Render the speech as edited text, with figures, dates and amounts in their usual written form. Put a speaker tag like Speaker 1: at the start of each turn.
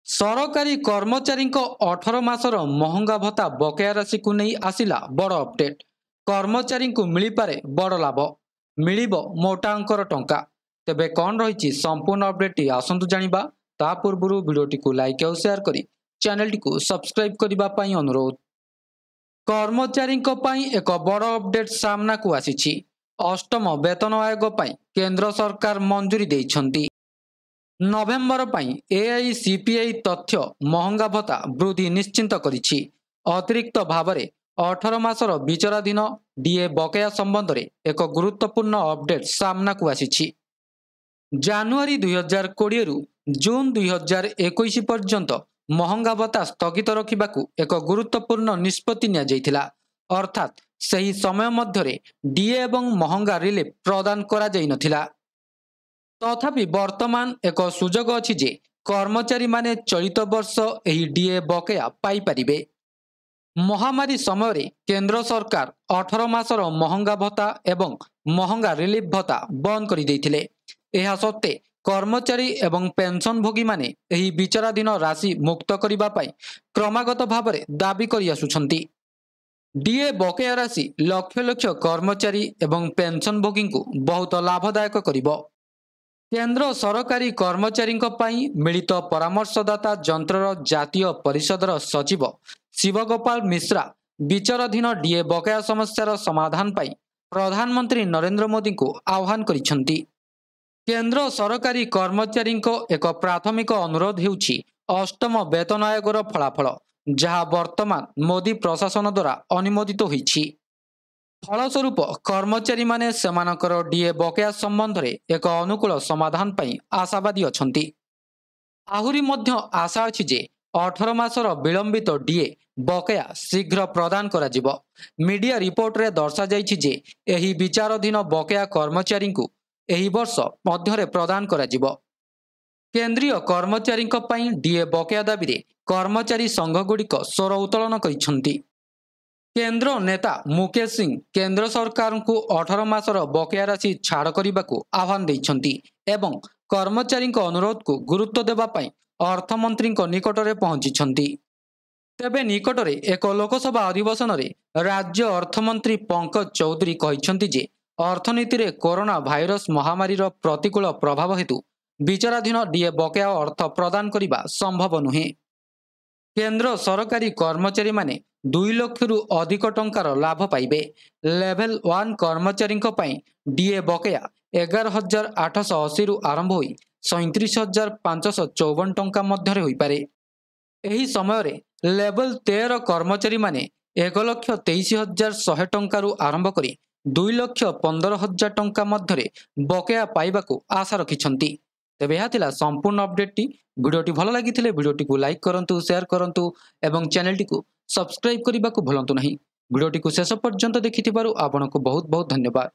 Speaker 1: सरकारी कर्मचारी 18 मासर महंगा भत्ता बकेया राशि को नहीं आसिला बड़ अपडेट। कर्मचारी को मिल पारे बड़ लाभ, मिलिबो मोटा अंकर टंका। तेबे कौन रही संपूर्ण अपडेट आसंतु जानिबा। ता पूर्व वीडियोटी को लाइक और शेयर करी चैनल को सब्सक्राइब करबा पई अनुरोध। कर्मचारी एक बड़ अपडेट सामना को आसीछि। अष्टम वेतन आयोग पई केंद्र सरकार मंजूरी देइछंती। नवेम्बर पई एआईसीपीआई तथ्य महंगा भत्ता वृद्धि निश्चिंत करिछि। अतिरिक्त भावरे 18 मासर विचाराधीन डीए बकेया संबंध में एक गुरुत्वपूर्ण अपडेट सामना को आसीछि। जानुआरी 2020 रु जून 2021 पर्यंत महंगा भत्ता स्थगित रखिबाकू एक गुरुत्वपूर्ण निष्पत्ति निया जाइथिला। अर्थात सही समय मध्यरे डीए एवं महंगा रिलीफ प्रदान करा जाई नथिला। तथापि वर्तमान एक सुजोग अछि जे कर्मचारी माने चलित वर्ष एही डीए बकेया पाई परिबे। महामारी समय रे केंद्र सरकार 18 मासर महंगा भत्ता एवं महंगा रिलीफ भत्ता बंद करि दैथिले। एहा सत्ते कर्मचारी एवं पेंशन भोगी माने एही विचाराधीन राशि मुक्त करिबा पई क्रमागत भावरे दाबी करि आसुछंती। डीए बकेया राशि लक्ष लक्ष कर्मचारी एवं पेंशन भोगी को बहुत लाभदायक करिबो। केंद्र सरकारी कर्मचारी मिलित परामर्शदाता जंत्रर जातीय परिषदर सचिव शिवगोपाल मिश्रा विचाराधीन डीए बकेया समस्यार समाधान पाई प्रधानमंत्री नरेंद्र मोदी को आह्वान करिसेंती। केंद्र सरकारी कर्मचारी एक प्राथमिक अनुरोध हेउछि अष्टम वेतन आयोगर फलाफल, जहाँ वर्तमान मोदी प्रशासन द्वारा अनुमोदित होइछि। फलस्वरूप कर्मचारी माने सेमानकर डीए बकेया संबंध में एक अनुकूल समाधान पाई आशावादी अछंती। आहुरी मध्य आशा अछि जे 18 मासर विलंबित डीए बकेया शीघ्र प्रदान करा जिवो। मीडिया रिपोर्ट रे दर्शा जाइछि जे एही विचाराधीन बकेया कर्मचारी को एही वर्ष मध्यरे प्रदान करा जिवो। केंद्रीय कर्मचारी पई डीए बकेया दाबी रे कर्मचारी संघ गुड़िक स्वर उत्तोलन करिसेंती। केंद्र नेता मुकेश सिंह केंद्र सरकार को 18 मासर बकेया राशि छाड़ करने को आह्वान देइछंती एवं कर्मचारी अनुरोध को गुरुत्व देबा पई अर्थमंत्री निकट में पहुंची। तेबे निकट में एक लोकसभा अधिवेशन रे राज्य अर्थमंत्री पंकज चौधरी कहिसेंती जे अर्थनीति रे कोरोना भाइरस महामारी प्रतिकूल प्रभाव हेतु विचाराधीन डीए बकेया अर्थ प्रदान करने संभव नुहे। केंद्र सरकारी कर्मचारी माने 2 लाख रु अधिक टंकार लाभ पाइबे। लेवल 1 कर्मचारी डीए बकेया 11,880 रु आरंभ होई 37,554 टंका मध्य होई पारे। एही समय रे लेवल 13 कर्मचारी माने 1,23,100 टंका रु आरंभ करी 2,15,000 टंका मध्य बकेया पाइबाकू आशा रखिछंती। तेबे यह थिला संपूर्ण अपडेट। वीडियोटी भल लगी वीडियोटी को लाइक करंतु, शेयर करंतु एवं चैनल को सब्सक्राइब करने को भूलंतु नहीं। वीडियोटी को शेष पर्यंत देखिथिबारु आपनको बहुत बहुत धन्यवाद।